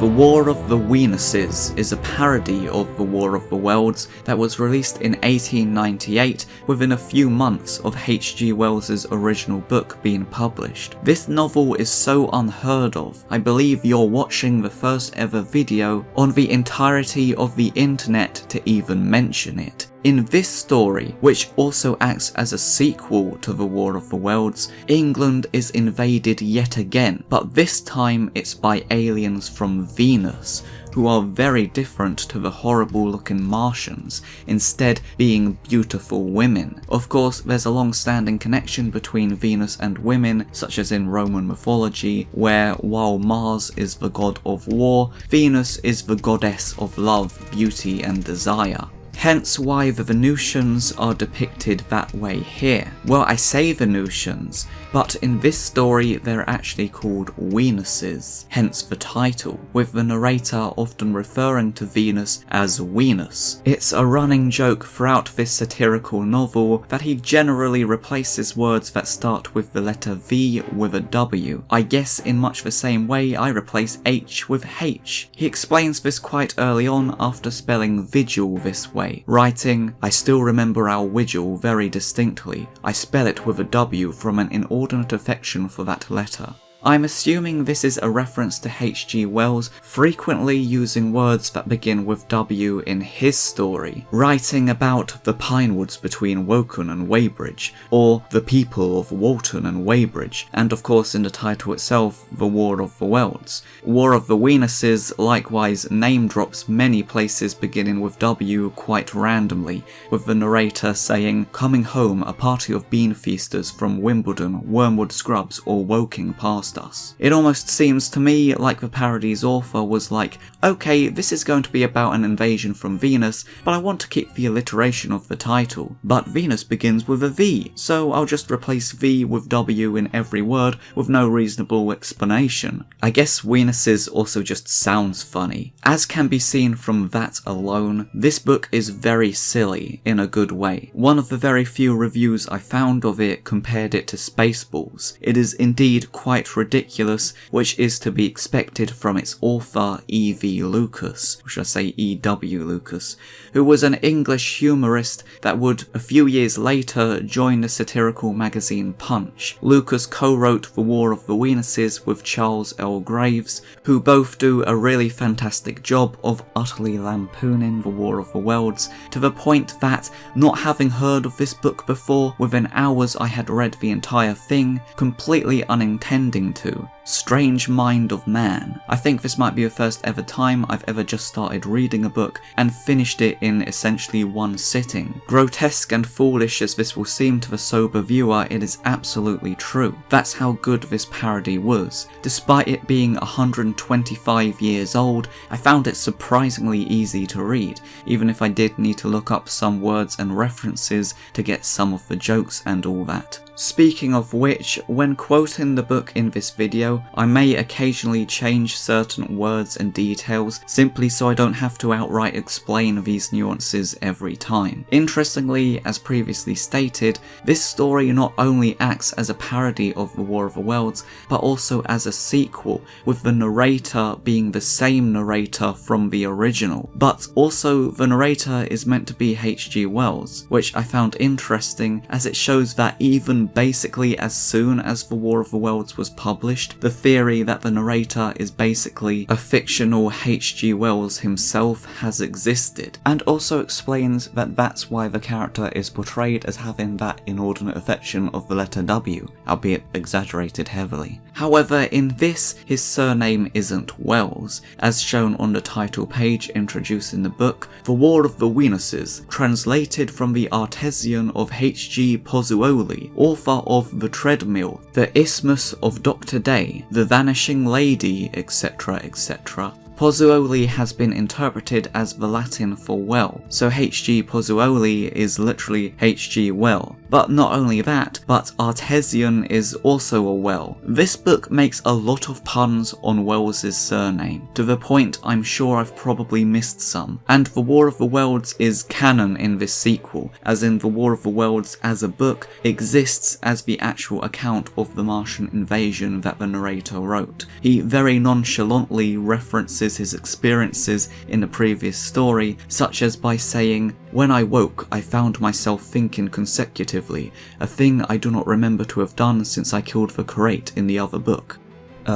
The War of the Wenuses is a parody of The War of the Worlds that was released in 1898 within a few months of H.G. Wells's original book being published. This novel is so unheard of, I believe you're watching the first ever video on the entirety of the internet to even mention it. In this story, which also acts as a sequel to The War of the Worlds, England is invaded yet again, but this time it's by aliens from Venus, who are very different to the horrible looking Martians, instead being beautiful women. Of course, there's a long-standing connection between Venus and women, such as in Roman mythology, where while Mars is the god of war, Venus is the goddess of love, beauty and desire. Hence why the Venusians are depicted that way here. Well, I say Venusians, but in this story they're actually called Wenuses, hence the title, with the narrator often referring to Venus as Venus. It's a running joke throughout this satirical novel that he generally replaces words that start with the letter V with a W. I guess in much the same way I replace H with H. He explains this quite early on after spelling vigil this way, writing, "I still remember our vigil very distinctly. I spell it with a W from an inordinate affection for that letter." I'm assuming this is a reference to H.G. Wells frequently using words that begin with W in his story, writing about the pine woods between Woking and Weybridge, or the people of Walton and Weybridge, and of course in the title itself, The War of the Worlds. War of the Wenuses likewise name drops many places beginning with W quite randomly, with the narrator saying, "Coming home, a party of bean feasters from Wimbledon, Wormwood Scrubs or Woking passed us." It almost seems to me like the parody's author was like, okay, this is going to be about an invasion from Venus, but I want to keep the alliteration of the title. But Venus begins with a V, so I'll just replace V with W in every word with no reasonable explanation. I guess Wenuses also just sounds funny. As can be seen from that alone, this book is very silly in a good way. One of the very few reviews I found of it compared it to Spaceballs. It is indeed quite ridiculous, which is to be expected from its author E.V. Lucas, or should I say E.W. Lucas, who was an English humorist that would, a few years later, join the satirical magazine Punch. Lucas co-wrote The War of the Wenuses with Charles L. Graves, who both do a really fantastic job of utterly lampooning The War of the Worlds, to the point that, not having heard of this book before, within hours I had read the entire thing, completely unintending to. Strange mind of man. I think this might be the first ever time I've ever just started reading a book and finished it in essentially one sitting. Grotesque and foolish as this will seem to the sober viewer, it is absolutely true. That's how good this parody was. Despite it being 125 years old, I found it surprisingly easy to read, even if I did need to look up some words and references to get some of the jokes and all that. Speaking of which, when quoting the book in this video, I may occasionally change certain words and details simply so I don't have to outright explain these nuances every time. Interestingly, as previously stated, this story not only acts as a parody of The War of the Worlds, but also as a sequel, with the narrator being the same narrator from the original. But also, the narrator is meant to be H.G. Wells, which I found interesting as it shows that even basically as soon as The War of the Worlds was published, the theory that the narrator is basically a fictional H.G. Wells himself has existed, and also explains that that's why the character is portrayed as having that inordinate affection of the letter W, albeit exaggerated heavily. However, in this, his surname isn't Wells, as shown on the title page introducing the book, The War of the Wenuses, translated from the Artesian of H.G. Pozzuoli, author of The Treadmill, The Isthmus of Dr. Day, The Vanishing Lady, etc., etc. Pozzuoli has been interpreted as the Latin for well, so H.G. Pozzuoli is literally H.G. Well. But not only that, but Artesian is also a well. This book makes a lot of puns on Wells's surname, to the point I'm sure I've probably missed some, and The War of the Worlds is canon in this sequel, as in The War of the Worlds as a book exists as the actual account of the Martian invasion that the narrator wrote. He very nonchalantly references references his experiences in the previous story, such as by saying, "When I woke, I found myself thinking consecutively, a thing I do not remember to have done since I killed the Kurate in the other book."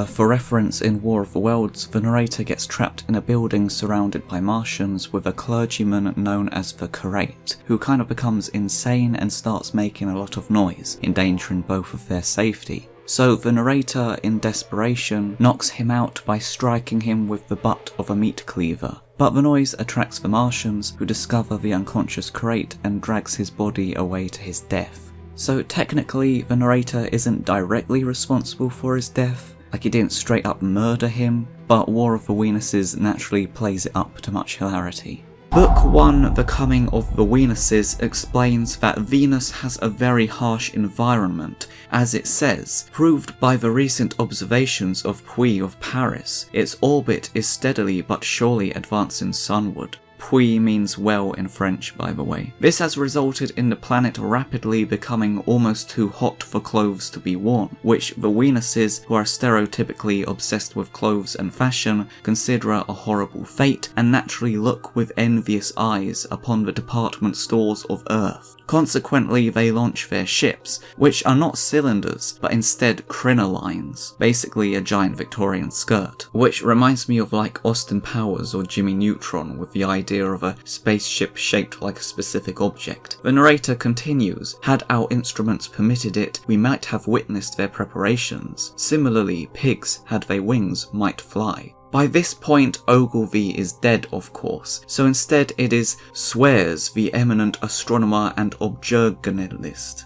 For reference, in War of the Worlds, the narrator gets trapped in a building surrounded by Martians with a clergyman known as the Kurate, who kind of becomes insane and starts making a lot of noise, endangering both of their safety. So the narrator, in desperation, knocks him out by striking him with the butt of a meat cleaver. But the noise attracts the Martians, who discover the unconscious Kurate and drags his body away to his death. So technically, the narrator isn't directly responsible for his death, like he didn't straight up murder him, but War of the Wenuses naturally plays it up to much hilarity. Book 1, The Coming of the Wenuses, explains that Venus has a very harsh environment, as it says, proved by the recent observations of Puy of Paris. Its orbit is steadily but surely advancing sunward. Puy means well in French, by the way. This has resulted in the planet rapidly becoming almost too hot for clothes to be worn, which the Wenuses, who are stereotypically obsessed with clothes and fashion, consider a horrible fate and naturally look with envious eyes upon the department stores of Earth. Consequently, they launch their ships, which are not cylinders, but instead crinolines, basically a giant Victorian skirt, which reminds me of like Austin Powers or Jimmy Neutron with the idea of a spaceship shaped like a specific object. The narrator continues, "Had our instruments permitted it, we might have witnessed their preparations. Similarly, pigs, had they wings, might fly." By this point, Ogilvy is dead, of course, so instead it is Swears, the eminent astronomer and objurganist,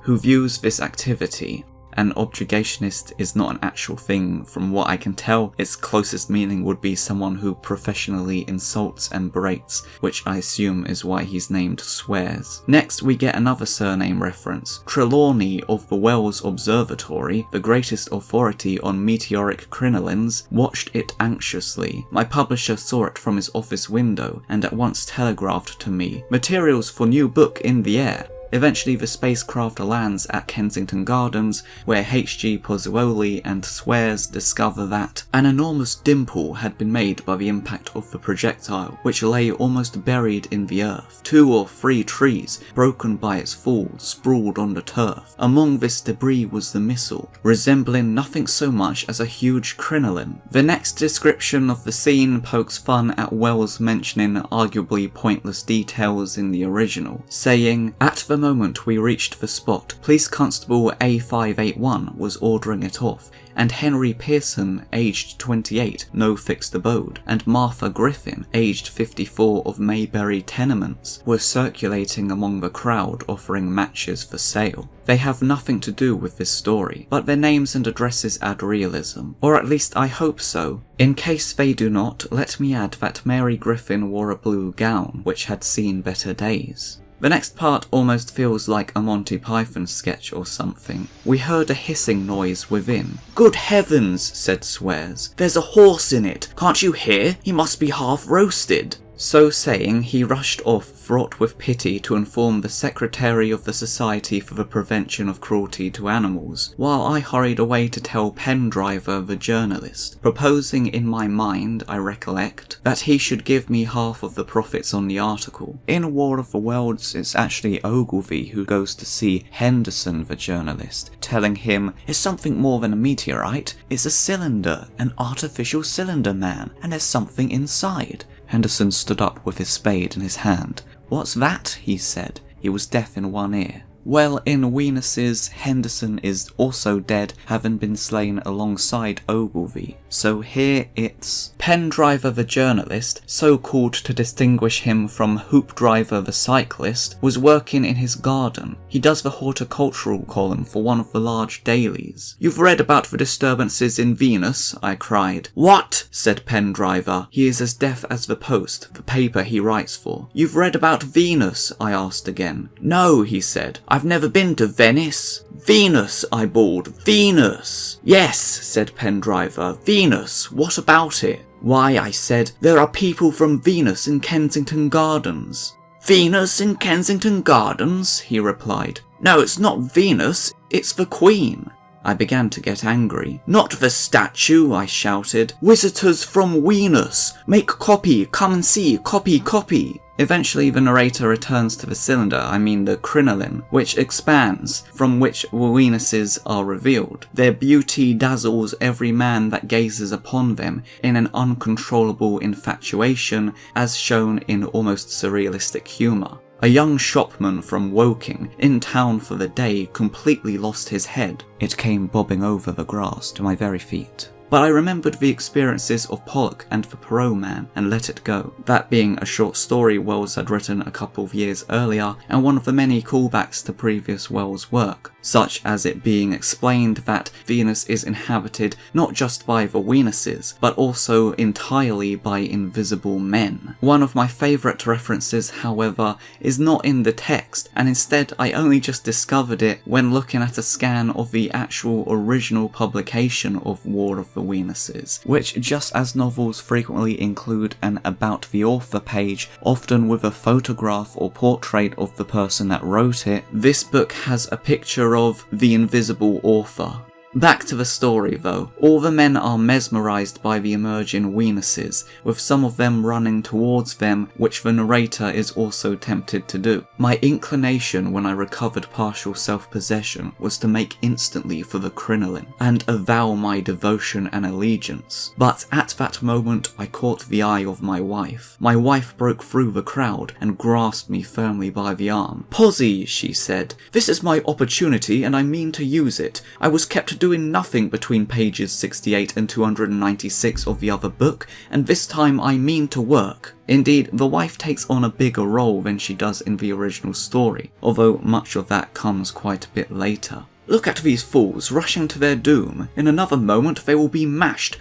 who views this activity. An objurgationist is not an actual thing. From what I can tell, its closest meaning would be someone who professionally insults and berates, which I assume is why he's named Swears. Next, we get another surname reference. Trelawney of the Wells Observatory, the greatest authority on meteoric crinolines, watched it anxiously. My publisher saw it from his office window and at once telegraphed to me, "Materials for new book in the air." Eventually the spacecraft lands at Kensington Gardens, where H.G. Pozzuoli and Swears discover that an enormous dimple had been made by the impact of the projectile, which lay almost buried in the earth. 2 or 3 trees, broken by its fall, sprawled on the turf. Among this debris was the missile, resembling nothing so much as a huge crinoline. The next description of the scene pokes fun at Wells mentioning arguably pointless details in the original, saying, "At the moment we reached the spot, Police Constable A581 was ordering it off, and Henry Pearson, aged 28, no fixed abode, and Martha Griffin, aged 54, of Mayberry Tenements, were circulating among the crowd offering matches for sale." They have nothing to do with this story, but their names and addresses add realism, or at least I hope so. In case they do not, let me add that Mary Griffin wore a blue gown, which had seen better days. The next part almost feels like a Monty Python sketch or something. We heard a hissing noise within. "Good heavens," said Swears. "There's a horse in it. Can't you hear? He must be half roasted." So saying, he rushed off, fraught with pity, to inform the Secretary of the Society for the Prevention of Cruelty to Animals, while I hurried away to tell Pendriver, the journalist, proposing in my mind, I recollect, that he should give me half of the profits on the article. In War of the Worlds, it's actually Ogilvy who goes to see Henderson, the journalist, telling him, "It's something more than a meteorite, it's a cylinder, an artificial cylinder, man, and there's something inside." Henderson stood up with his spade in his hand. "What's that?" he said. He was deaf in one ear. Well, in Wenuses, Henderson is also dead, having been slain alongside Ogilvy. So here it's Pendriver the journalist, so called to distinguish him from Hoopdriver the cyclist, was working in his garden. He does the horticultural column for one of the large dailies. "You've read about the disturbances in Venus?" I cried. "What?" said Pendriver. He is as deaf as the Post, the paper he writes for. "You've read about Venus?" I asked again. "No," he said. "I've never been to Venice." "Venus," I bawled. "Venus." "Yes," said Pendriver. "Venus. What about it?" "Why," I said, "there are people from Venus in Kensington Gardens." "Venus in Kensington Gardens?" he replied. "No, it's not Venus, it's the Queen." I began to get angry. "Not the statue," I shouted. "Visitors from Venus! Make copy! Come and see! Copy, copy!" Eventually the narrator returns to the cylinder, the crinoline, which expands, from which the Wenuses are revealed. Their beauty dazzles every man that gazes upon them in an uncontrollable infatuation, as shown in almost surrealistic humour. A young shopman from Woking, in town for the day, completely lost his head. It came bobbing over the grass to my very feet. But I remembered the experiences of Pollock and the Perot Man and let it go. That being a short story Wells had written a couple of years earlier, and one of the many callbacks to previous Wells work, such as it being explained that Venus is inhabited not just by the Wenuses, but also entirely by invisible men. One of my favourite references, however, is not in the text, and instead I only just discovered it when looking at a scan of the actual original publication of War of the Wenuses, which, just as novels frequently include an About the Author page, often with a photograph or portrait of the person that wrote it, this book has a picture of the invisible author. Back to the story though. All the men are mesmerised by the emerging Wenuses, with some of them running towards them, which the narrator is also tempted to do. My inclination when I recovered partial self-possession was to make instantly for the crinoline, and avow my devotion and allegiance. But at that moment I caught the eye of my wife. My wife broke through the crowd and grasped me firmly by the arm. "Posy," she said, "this is my opportunity and I mean to use it. I was kept doing nothing between pages 68 and 296 of the other book, and this time I mean to work." Indeed, the wife takes on a bigger role than she does in the original story, although much of that comes quite a bit later. "Look at these fools rushing to their doom. In another moment they will be mashed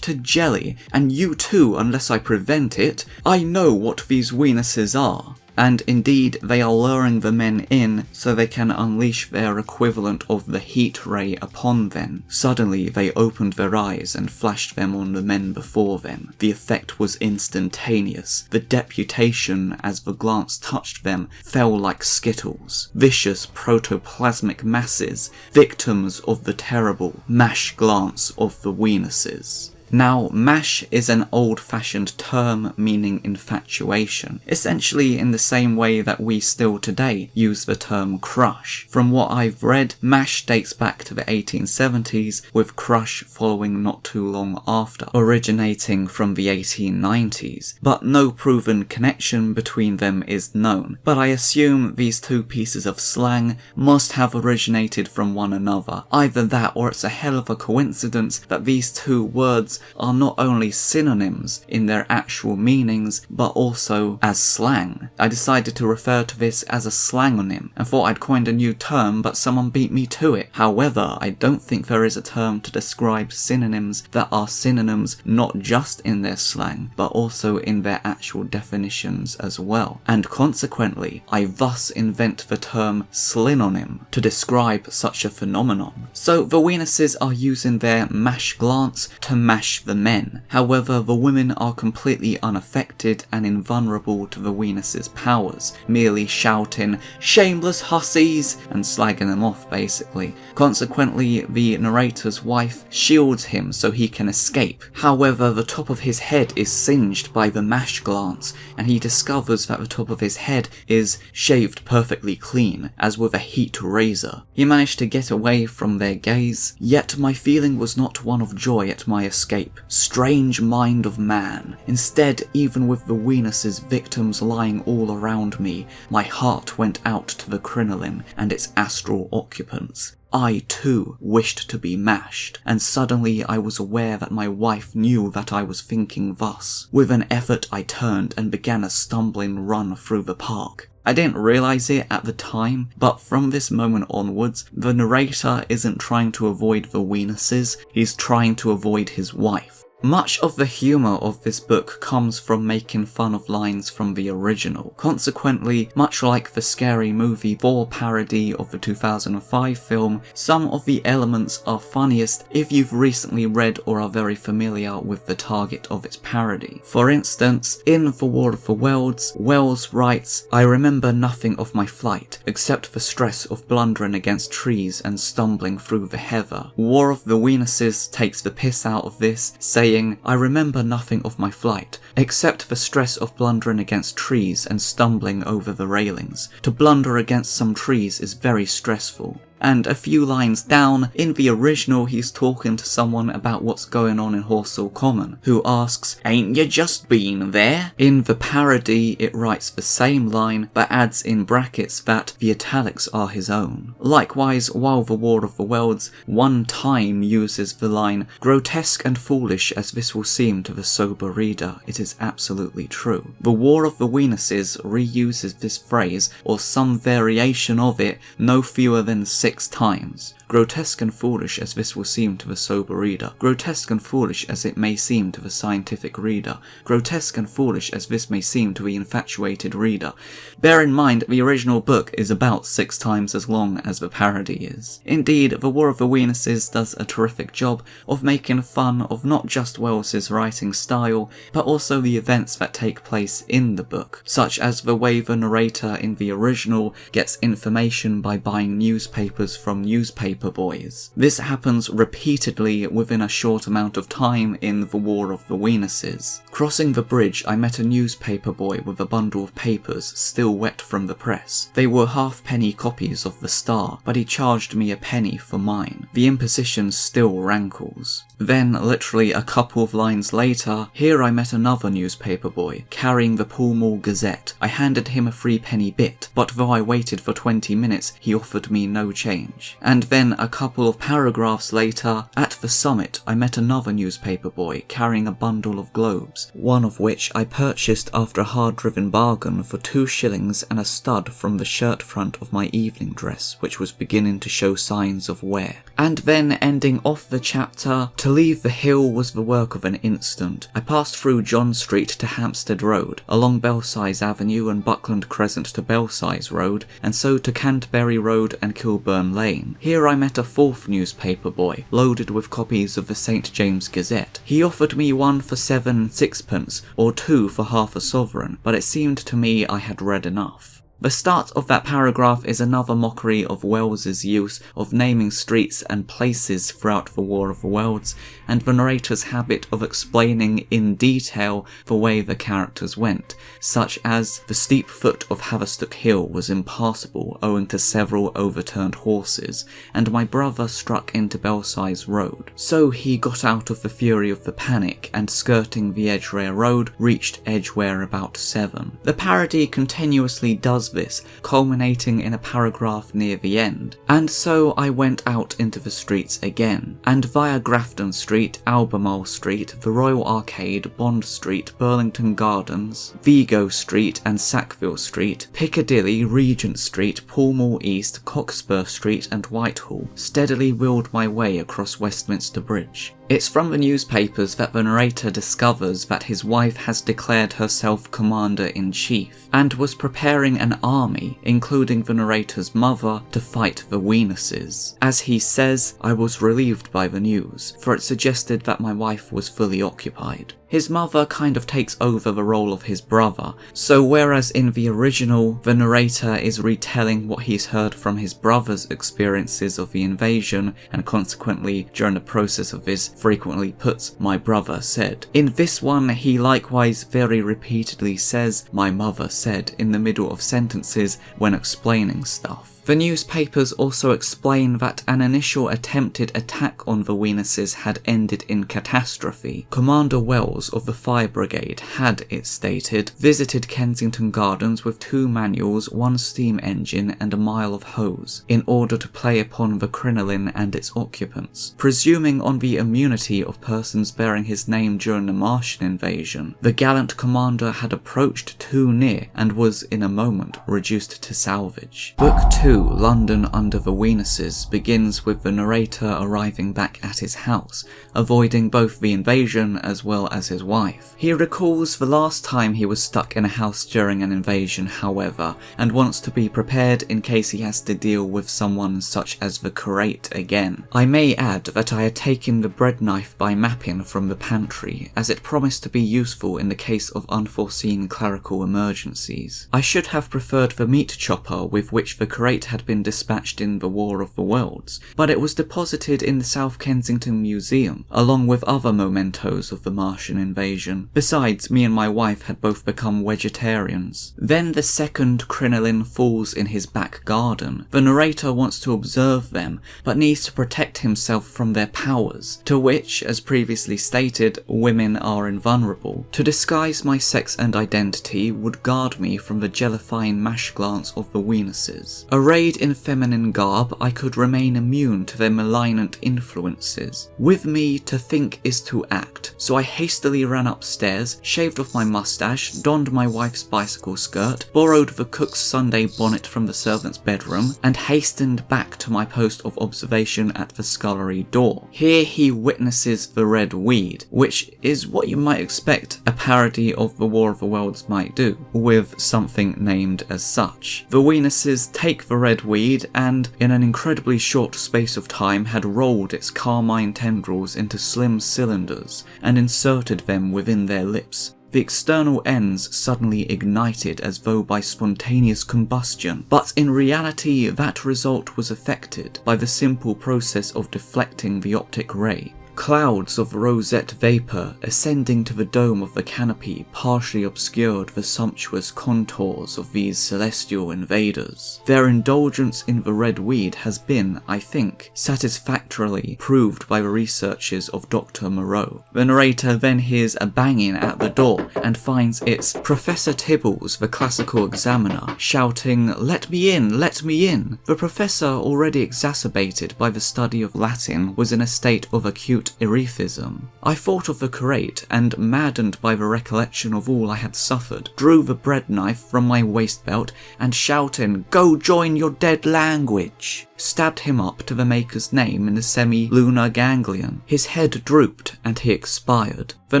to jelly, and you too unless I prevent it. I know what these Wenuses are." And indeed, they are luring the men in so they can unleash their equivalent of the heat ray upon them. Suddenly, they opened their eyes and flashed them on the men before them. The effect was instantaneous. The deputation, as the glance touched them, fell like skittles. Vicious protoplasmic masses, victims of the terrible mash glance of the Wenuses. Now, mash is an old-fashioned term meaning infatuation, essentially in the same way that we still today use the term crush. From what I've read, mash dates back to the 1870s, with crush following not too long after, originating from the 1890s, but no proven connection between them is known. But I assume these two pieces of slang must have originated from one another. Either that, or it's a hell of a coincidence that these two words are not only synonyms in their actual meanings, but also as slang. I decided to refer to this as a slangonym, and thought I'd coined a new term, but someone beat me to it. However, I don't think there is a term to describe synonyms that are synonyms not just in their slang, but also in their actual definitions as well. And consequently, I thus invent the term slinonym to describe such a phenomenon. So the Wenuses are using their mash glance to mash the men. However, the women are completely unaffected and invulnerable to the Wenuses' powers, merely shouting, "Shameless hussies!" and slagging them off basically. Consequently, the narrator's wife shields him so he can escape. However, the top of his head is singed by the mash glance, and he discovers that the top of his head is shaved perfectly clean, as with a heat razor. He managed to get away from their gaze, yet my feeling was not one of joy at my escape. Strange mind of man. Instead, even with the Wenuses' victims lying all around me, my heart went out to the crinoline and its astral occupants. I too wished to be mashed, and suddenly I was aware that my wife knew that I was thinking thus. With an effort I turned and began a stumbling run through the park. I didn't realise it at the time, but from this moment onwards, the narrator isn't trying to avoid the Wenuses, he's trying to avoid his wife. Much of the humour of this book comes from making fun of lines from the original. Consequently, much like the Scary Movie 4 parody of the 2005 film, some of the elements are funniest if you've recently read or are very familiar with the target of its parody. For instance, in The War of the Worlds, Wells writes, "I remember nothing of my flight, except the stress of blundering against trees and stumbling through the heather." War of the Wenuses takes the piss out of this, saying, "I remember nothing of my flight, except the stress of blundering against trees and stumbling over the railings. To blunder against some trees is very stressful." And a few lines down, in the original he's talking to someone about what's going on in Horsell Common, who asks, "Ain't you just been there?" In the parody it writes the same line, but adds in brackets that the italics are his own. Likewise, while The War of the Worlds one time uses the line, "Grotesque and foolish as this will seem to the sober reader, it is absolutely true." The War of the Wenuses reuses this phrase, or some variation of it, no fewer than 6 times. Grotesque and foolish as this will seem to the sober reader. Grotesque and foolish as it may seem to the scientific reader. Grotesque and foolish as this may seem to the infatuated reader. Bear in mind, the original book is about 6 times as long as the parody is. Indeed, The War of the Wenuses does a terrific job of making fun of not just Wells's writing style, but also the events that take place in the book, such as the way the narrator in the original gets information by buying newspapers from newspaper boys. This happens repeatedly within a short amount of time in The War of the Wenuses. Crossing the bridge, I met a newspaper boy with a bundle of papers still wet from the press. They were halfpenny copies of The Star, but he charged me a penny for mine. The imposition still rankles. Then, literally a couple of lines later, here I met another newspaper boy, carrying the Pall Mall Gazette. I handed him a 3-penny bit, but though I waited for 20 minutes, he offered me no change. And then a couple of paragraphs later, at the summit, I met another newspaper boy, carrying a bundle of globes, one of which I purchased after a hard-driven bargain for 2 shillings and a stud from the shirt front of my evening dress, which was beginning to show signs of wear. And then, ending off the chapter, to leave the hill was the work of an instant. I passed through John Street to Hampstead Road, along Belsize Avenue and Buckland Crescent to Belsize Road, and so to Canterbury Road and Kilburn Lane. Here I met a 4th newspaper boy, loaded with copies of the St. James Gazette. He offered me one for 7 and 6pence, or 2 for half a sovereign, but it seemed to me I had read enough. The start of that paragraph is another mockery of Wells's use of naming streets and places throughout The War of the Worlds, and the narrator's habit of explaining in detail the way the characters went, such as the steep foot of Haverstock Hill was impassable owing to several overturned horses, and my brother struck into Belsize Road. So he got out of the fury of the panic, and skirting the Edgware Road, reached Edgware about 7. The parody continuously does this, culminating in a paragraph near the end. And so I went out into the streets again, and via Grafton Street, Albemarle Street, the Royal Arcade, Bond Street, Burlington Gardens, Vigo Street and Sackville Street, Piccadilly, Regent Street, Pall Mall East, Cockspur Street and Whitehall, steadily wheeled my way across Westminster Bridge. It's from the newspapers that the narrator discovers that his wife has declared herself Commander-in-Chief, and was preparing an army, including the narrator's mother, to fight the Wenuses. As he says, I was relieved by the news, for it suggested that my wife was fully occupied. His mother kind of takes over the role of his brother, so whereas in the original, the narrator is retelling what he's heard from his brother's experiences of the invasion, and consequently, during the process of this, frequently puts, "my brother said." In this one, he likewise very repeatedly says, "my mother said," in the middle of sentences when explaining stuff. The newspapers also explain that an initial attempted attack on the Wenuses had ended in catastrophe. Commander Wells of the Fire Brigade had, it stated, visited Kensington Gardens with 2 manuals, 1 steam engine and a mile of hose, in order to play upon the crinoline and its occupants. Presuming on the immunity of persons bearing his name during the Martian invasion, the gallant commander had approached too near and was in a moment reduced to salvage. Book 2 2, London Under the Wenuses, begins with the narrator arriving back at his house, avoiding both the invasion as well as his wife. He recalls the last time he was stuck in a house during an invasion, however, and wants to be prepared in case he has to deal with someone such as the curate again. I may add that I had taken the bread knife by mapping from the pantry, as it promised to be useful in the case of unforeseen clerical emergencies. I should have preferred the meat chopper with which the curate had been dispatched in the War of the Worlds, but it was deposited in the South Kensington Museum, along with other mementos of the Martian invasion. Besides, me and my wife had both become vegetarians. Then the second crinoline falls in his back garden. The narrator wants to observe them, but needs to protect himself from their powers, to which, as previously stated, women are invulnerable. To disguise my sex and identity would guard me from the jellifying mash glance of the Wenuses. Arrayed in feminine garb, I could remain immune to their malignant influences. With me, to think is to act, so I hastily ran upstairs, shaved off my mustache, donned my wife's bicycle skirt, borrowed the cook's Sunday bonnet from the servant's bedroom, and hastened back to my post of observation at the scullery door. Here he witnesses the red weed, which is what you might expect a parody of the War of the Worlds might do, with something named as such. The Wenuses take the red weed and, in an incredibly short space of time, had rolled its carmine tendrils into slim cylinders and inserted them within their lips. The external ends suddenly ignited as though by spontaneous combustion, but in reality that result was affected by the simple process of deflecting the optic ray. Clouds of rosette vapour ascending to the dome of the canopy partially obscured the sumptuous contours of these celestial invaders. Their indulgence in the red weed has been, I think, satisfactorily proved by the researches of Dr. Moreau. The narrator then hears a banging at the door and finds it's Professor Tibbles, the classical examiner, shouting, "Let me in, let me in!" The professor, already exacerbated by the study of Latin, was in a state of acute erethism. I thought of the curate, and, maddened by the recollection of all I had suffered, drew the bread knife from my waist belt and, shouting, "Go join your dead language!" stabbed him up to the maker's name in the semi-lunar ganglion. His head drooped and he expired. The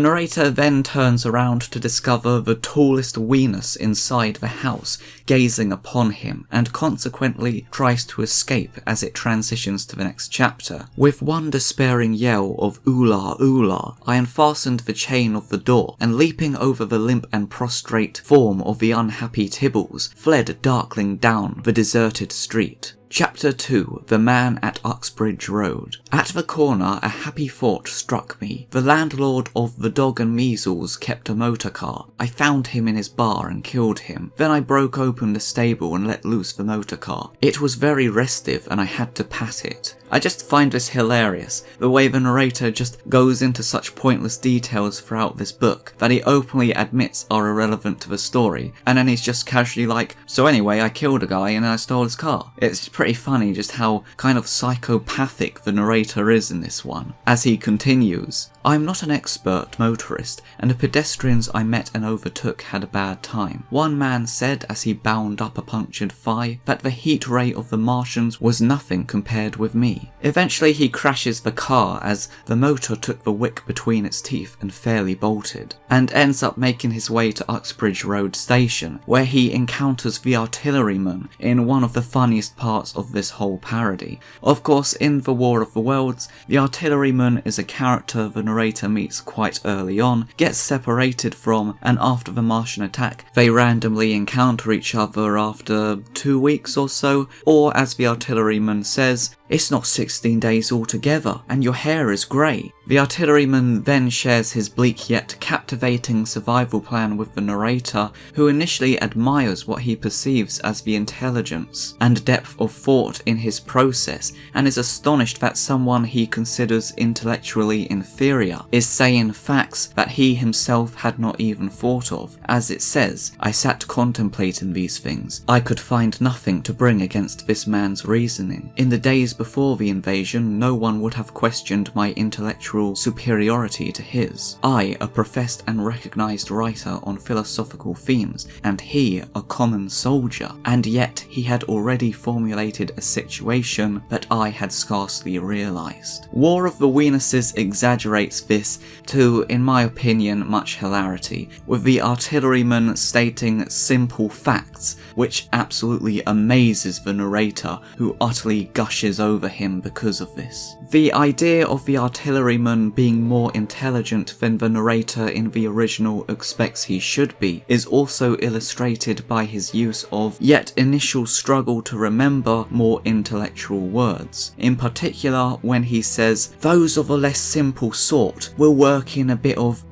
narrator then turns around to discover the tallest Wenus inside the house gazing upon him, and consequently tries to escape as it transitions to the next chapter. With one despairing yell of "Oolah, oolah," I unfastened the chain of the door, and leaping over the limp and prostrate form of the unhappy Tibbles, fled darkling down the deserted street. Chapter 2, The Man at Uxbridge Road. At the corner, a happy thought struck me. The landlord of the Dog and Measles kept a motor car. I found him in his bar and killed him. Then I broke open the stable and let loose the motor car. It was very restive and I had to pat it. I just find this hilarious, the way the narrator just goes into such pointless details throughout this book that he openly admits are irrelevant to the story, and then he's just casually like, "So anyway, I killed a guy and I stole his car." It's pretty funny just how kind of psychopathic the narrator is in this one. As he continues, "I'm not an expert motorist, and the pedestrians I met and overtook had a bad time. One man said as he bound up a punctured thigh that the heat ray of the Martians was nothing compared with me. Eventually he crashes the car as the motor took the wick between its teeth and fairly bolted, and ends up making his way to Uxbridge Road Station, where he encounters the artilleryman in one of the funniest parts of this whole parody. Of course, in the War of the Worlds, the artilleryman is a character the narrator meets quite early on, gets separated from, and after the Martian attack, they randomly encounter each other after 2 weeks or so, or as the artilleryman says, "It's not 16 days altogether, and your hair is grey." The artilleryman then shares his bleak yet captivating survival plan with the narrator, who initially admires what he perceives as the intelligence and depth of thought in his process, and is astonished that someone he considers intellectually inferior is saying facts that he himself had not even thought of. As it says, "I sat contemplating these things. I could find nothing to bring against this man's reasoning. In the days before the invasion, no one would have questioned my intellectual superiority to his. I, a professed and recognised writer on philosophical themes, and he, a common soldier, and yet he had already formulated a situation that I had scarcely realised. War of the Wenuses exaggerates this to, in my opinion, much hilarity, with the artilleryman stating simple facts, which absolutely amazes the narrator, who utterly gushes over him because of this. The idea of the artilleryman being more intelligent than the narrator in the original expects he should be is also illustrated by his use of, yet initial struggle to remember, more intellectual words. In particular, when he says, "Those of a less simple sort will work in a bit of,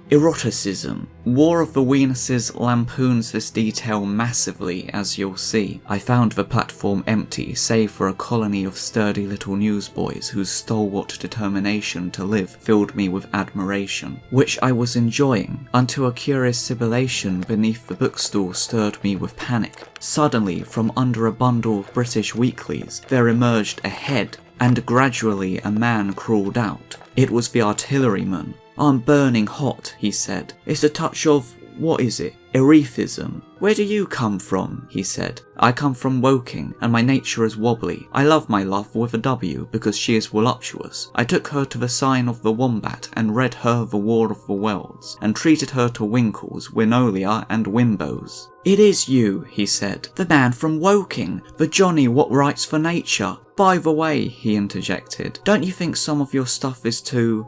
eroticism." War of the Wenuses lampoons this detail massively, as you'll see. I found the platform empty, save for a colony of sturdy little newsboys whose stalwart determination to live filled me with admiration, which I was enjoying, until a curious sibilation beneath the bookstall stirred me with panic. Suddenly, from under a bundle of British weeklies, there emerged a head, and gradually a man crawled out. It was the artilleryman. "I'm burning hot," he said. "It's a touch of, erethism." "Where do you come from?" he said. "I come from Woking, and my nature is wobbly. I love my love with a W because she is voluptuous. I took her to the sign of the Wombat and read her the War of the Worlds, and treated her to Winkles, Winolia, and Wimbos." "It is you," he said. "The man from Woking, the Johnny what writes for Nature. By the way," he interjected, "don't you think some of your stuff is too,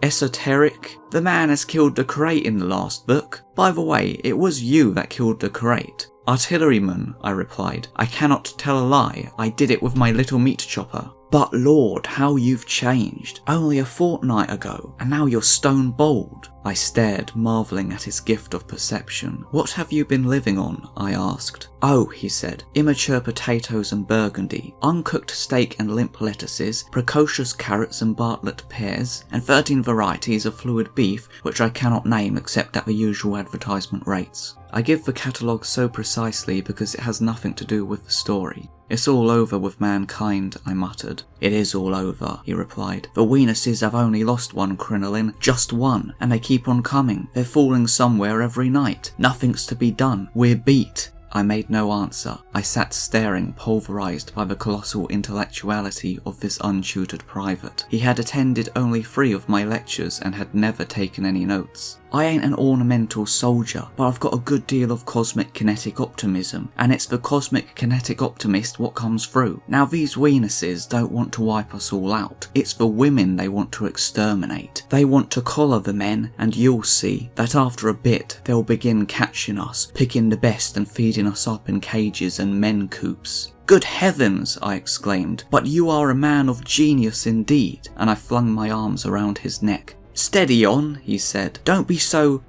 esoteric? The man has killed the crate in the last book. By the way, it was you that killed the crate." "Artilleryman," I replied, "I cannot tell a lie. I did it with my little meat chopper." "But Lord, how you've changed. Only a fortnight ago, and now you're stone bald." I stared, marvelling at his gift of perception. "What have you been living on?" I asked. "Oh," he said, "immature potatoes and burgundy, uncooked steak and limp lettuces, precocious carrots and Bartlett pears, and 13 varieties of fluid beef, which I cannot name except at the usual advertisement rates." I give the catalogue so precisely because it has nothing to do with the story. "It's all over with mankind," I muttered. "It is all over," he replied. "The Wenuses have only lost one crinoline, just one, and they keep on coming. They're falling somewhere every night. Nothing's to be done. We're beat." I made no answer. I sat staring, pulverised by the colossal intellectuality of this untutored private. He had attended only 3 of my lectures and had never taken any notes. "I ain't an ornamental soldier, but I've got a good deal of cosmic kinetic optimism, and it's the cosmic kinetic optimist what comes through. Now these Wenuses don't want to wipe us all out. It's the women they want to exterminate. They want to collar the men, and you'll see that after a bit they'll begin catching us, picking the best and feeding us up in cages and men coops." "Good heavens!" I exclaimed. "But you are a man of genius indeed," and I flung my arms around his neck. "Steady on," he said. "Don't be so,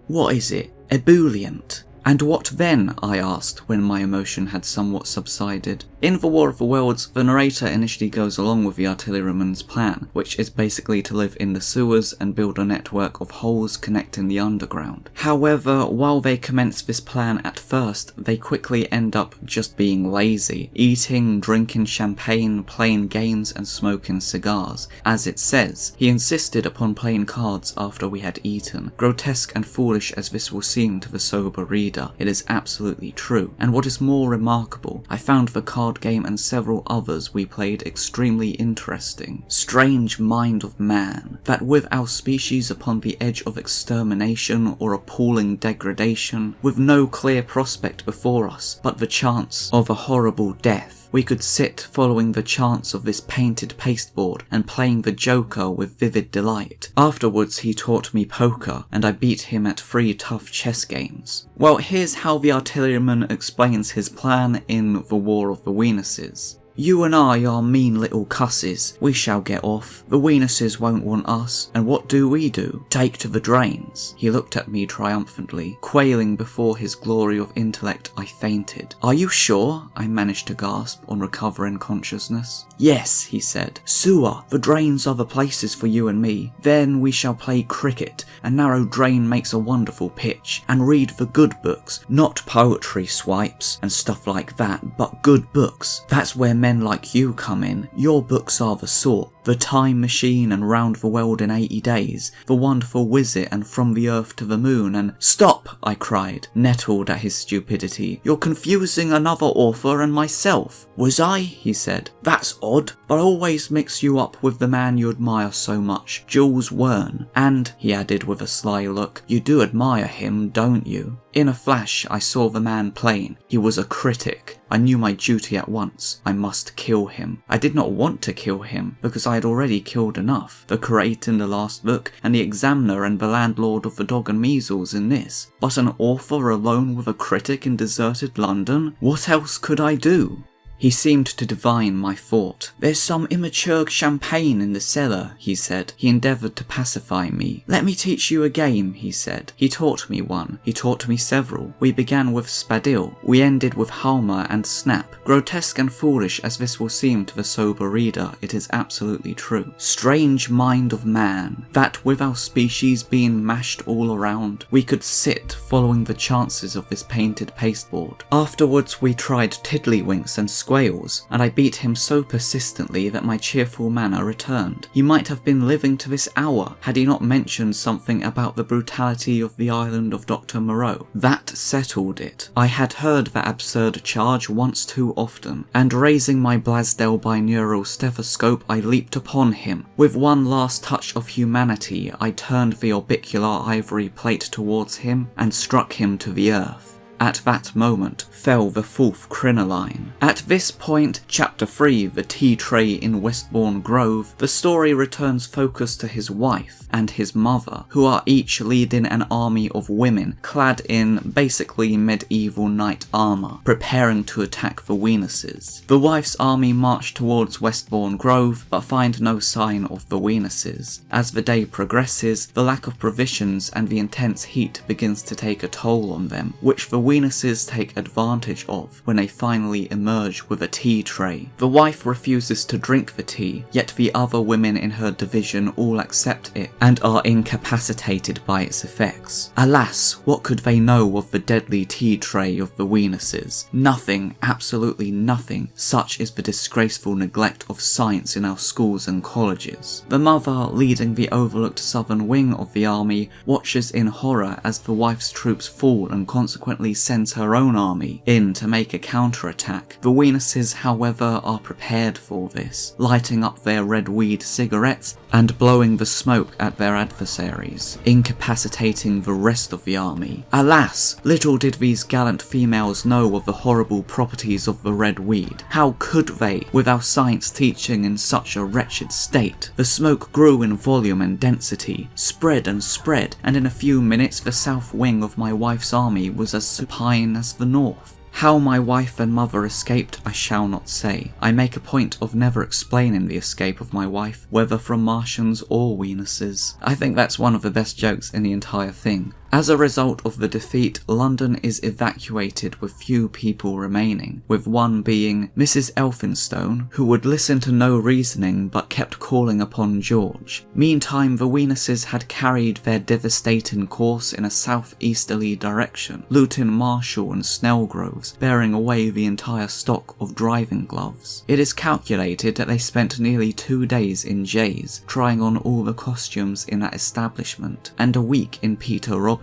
ebullient." "And what then?" I asked, when my emotion had somewhat subsided. In the War of the Worlds, the narrator initially goes along with the artilleryman's plan, which is basically to live in the sewers and build a network of holes connecting the underground. However, while they commence this plan at first, they quickly end up just being lazy, eating, drinking champagne, playing games and smoking cigars. As it says, he insisted upon playing cards after we had eaten. Grotesque and foolish as this will seem to the sober reader, it is absolutely true, and what is more remarkable, I found the card game and several others we played extremely interesting. Strange mind of man, that with our species upon the edge of extermination or appalling degradation, with no clear prospect before us but the chance of a horrible death, we could sit following the chance of this painted pasteboard and playing the Joker with vivid delight. Afterwards he taught me poker, and I beat him at 3 tough chess games. Well, here's how the artilleryman explains his plan in The War of the Wenuses. "You and I are mean little cusses. We shall get off. The Wenuses won't want us, and what do we do? Take to the drains." He looked at me triumphantly. Quailing before his glory of intellect, I fainted. "Are you sure?" I managed to gasp on recovering consciousness. "Yes," he said. "Sewer, the drains are the places for you and me. Then we shall play cricket. A narrow drain makes a wonderful pitch, and read the good books, not poetry swipes and stuff like that, but good books. That's where men men like you come in, your books are the sort. The Time Machine and Round the World in 80 Days, The Wonderful Wizard and From the Earth to the Moon and— "Stop!" I cried, nettled at his stupidity. "You're confusing another author and myself." "Was I?" he said. "That's odd, but I always mix you up with the man you admire so much, Jules Verne. And," he added with a sly look, "you do admire him, don't you?" In a flash, I saw the man plain. He was a critic. I knew my duty at once. I must kill him. I did not want to kill him, because I had already killed enough. The creator in the last book, and the examiner and the landlord of the Dog and Measles in this. But an author alone with a critic in deserted London? What else could I do? He seemed to divine my thought. "There's some immature champagne in the cellar," he said. He endeavoured to pacify me. "Let me teach you a game," he said. He taught me one. He taught me several. We began with Spadille. We ended with Halma and Snap. Grotesque and foolish as this will seem to the sober reader, it is absolutely true. Strange mind of man, that with our species being mashed all around, we could sit following the chances of this painted pasteboard. Afterwards we tried tiddlywinks and squeals, and I beat him so persistently that my cheerful manner returned. He might have been living to this hour had he not mentioned something about the brutality of the island of Dr. Moreau. That settled it. I had heard that absurd charge once too often, and raising my Blasdell binaural stethoscope I leaped upon him. With one last touch of humanity I turned the orbicular ivory plate towards him and struck him to the earth. At that moment fell the fourth crinoline. At this point, Chapter 3, The Tea Tray in Westbourne Grove, the story returns focus to his wife and his mother, who are each leading an army of women clad in basically medieval knight armour, preparing to attack the Wenuses. The wife's army march towards Westbourne Grove, but find no sign of the Wenuses. As the day progresses, the lack of provisions and the intense heat begins to take a toll on them, which the Wenuses take advantage of when they finally emerge with a tea tray. The wife refuses to drink the tea, yet the other women in her division all accept it and are incapacitated by its effects. Alas, what could they know of the deadly tea tray of the Wenuses? Nothing, absolutely nothing. Such is the disgraceful neglect of science in our schools and colleges. The mother, leading the overlooked southern wing of the army, watches in horror as the wife's troops fall and consequently sends her own army in to make a counterattack. The Wenuses, however, are prepared for this, lighting up their red weed cigarettes and blowing the smoke at their adversaries, incapacitating the rest of the army. Alas, little did these gallant females know of the horrible properties of the red weed. How could they, with our science teaching in such a wretched state? The smoke grew in volume and density, spread and spread, and in a few minutes the south wing of my wife's army was as supine as the north. How my wife and mother escaped I shall not say. I make a point of never explaining the escape of my wife, whether from Martians or Wenuses. I think that's one of the best jokes in the entire thing. As a result of the defeat, London is evacuated with few people remaining, with one being Mrs. Elphinstone, who would listen to no reasoning but kept calling upon George. Meantime, the Wenuses had carried their devastating course in a southeasterly direction, Luton Marshall and Snellgroves, bearing away the entire stock of driving gloves. It is calculated that they spent nearly 2 days in Jay's, trying on all the costumes in that establishment, and a week in Peter Robinson's.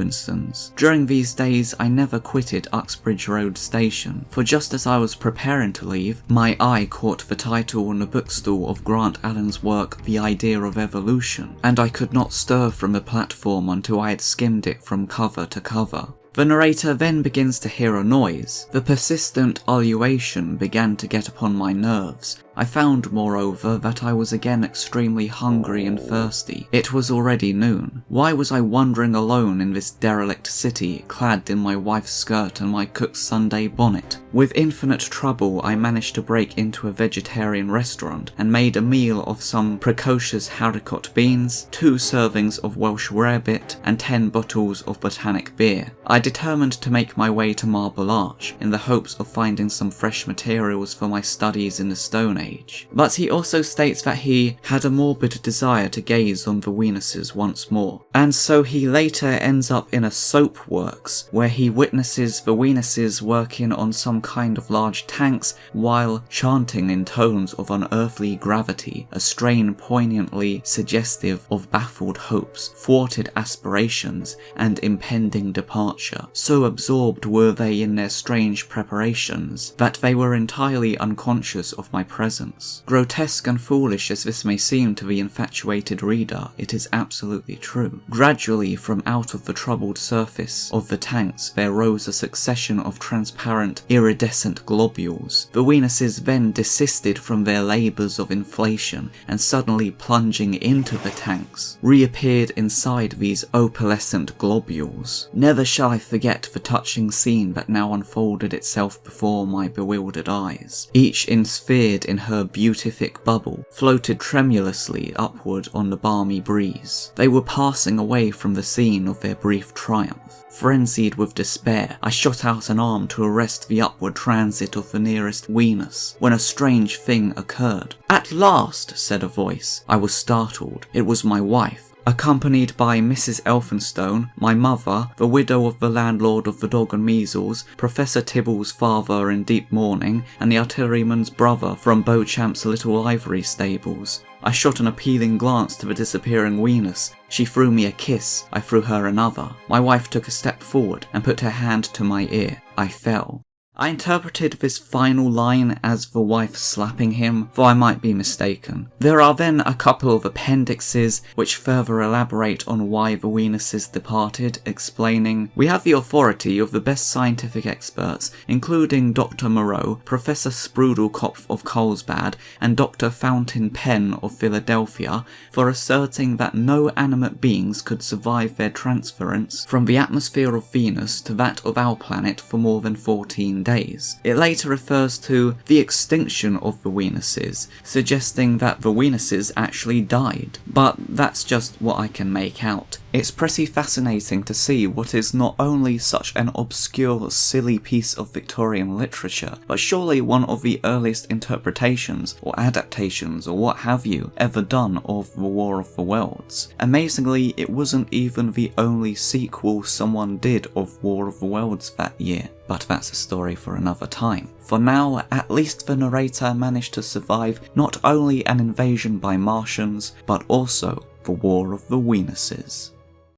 During these days I never quitted Uxbridge Road Station, for just as I was preparing to leave, my eye caught the title on the bookstall of Grant Allen's work The Idea of Evolution, and I could not stir from the platform until I had skimmed it from cover to cover. The narrator then begins to hear a noise. The persistent ululation began to get upon my nerves. I found, moreover, that I was again extremely hungry and thirsty. It was already noon. Why was I wandering alone in this derelict city, clad in my wife's skirt and my cook's Sunday bonnet? With infinite trouble, I managed to break into a vegetarian restaurant and made a meal of some precocious haricot beans, 2 servings of Welsh rarebit, and 10 bottles of botanic beer. I determined to make my way to Marble Arch, in the hopes of finding some fresh materials for my studies in the Stone Age. stage. But he also states that he had a morbid desire to gaze on the Wenuses once more, and so he later ends up in a soap works where he witnesses the Wenuses working on some kind of large tanks while chanting in tones of unearthly gravity, a strain poignantly suggestive of baffled hopes, thwarted aspirations, and impending departure. So absorbed were they in their strange preparations that they were entirely unconscious of my presence. Grotesque and foolish as this may seem to the infatuated reader, it is absolutely true. Gradually, from out of the troubled surface of the tanks, there rose a succession of transparent, iridescent globules. The Wenuses then desisted from their labours of inflation and suddenly plunging into the tanks, reappeared inside these opalescent globules. Never shall I forget the touching scene that now unfolded itself before my bewildered eyes. Each ensphered in her beatific bubble, floated tremulously upward on the balmy breeze. They were passing away from the scene of their brief triumph. Frenzied with despair, I shot out an arm to arrest the upward transit of the nearest Wenus, when a strange thing occurred. "At last!" said a voice. I was startled. It was my wife, accompanied by Mrs. Elphinstone, my mother, the widow of the landlord of the Dog and Measles, Professor Tibble's father in deep mourning, and the artilleryman's brother from Beauchamp's little livery stables. I shot an appealing glance to the disappearing Wenus. She threw me a kiss, I threw her another. My wife took a step forward and put her hand to my ear. I fell. I interpreted this final line as the wife slapping him, though I might be mistaken. There are then a couple of appendixes which further elaborate on why the Wenuses departed, explaining, "We have the authority of the best scientific experts, including Dr. Moreau, Professor Sprudelkopf of Carlsbad, and Dr. Fountain Penn of Philadelphia, for asserting that no animate beings could survive their transference from the atmosphere of Venus to that of our planet for more than 14 days. It later refers to the extinction of the Wenuses, suggesting that the Wenuses actually died, but that's just what I can make out. It's pretty fascinating to see what is not only such an obscure, silly piece of Victorian literature, but surely one of the earliest interpretations, or adaptations, or what have you, ever done of the War of the Worlds. Amazingly, it wasn't even the only sequel someone did of War of the Worlds that year. But that's a story for another time. For now, at least the narrator managed to survive not only an invasion by Martians, but also the War of the Wenuses.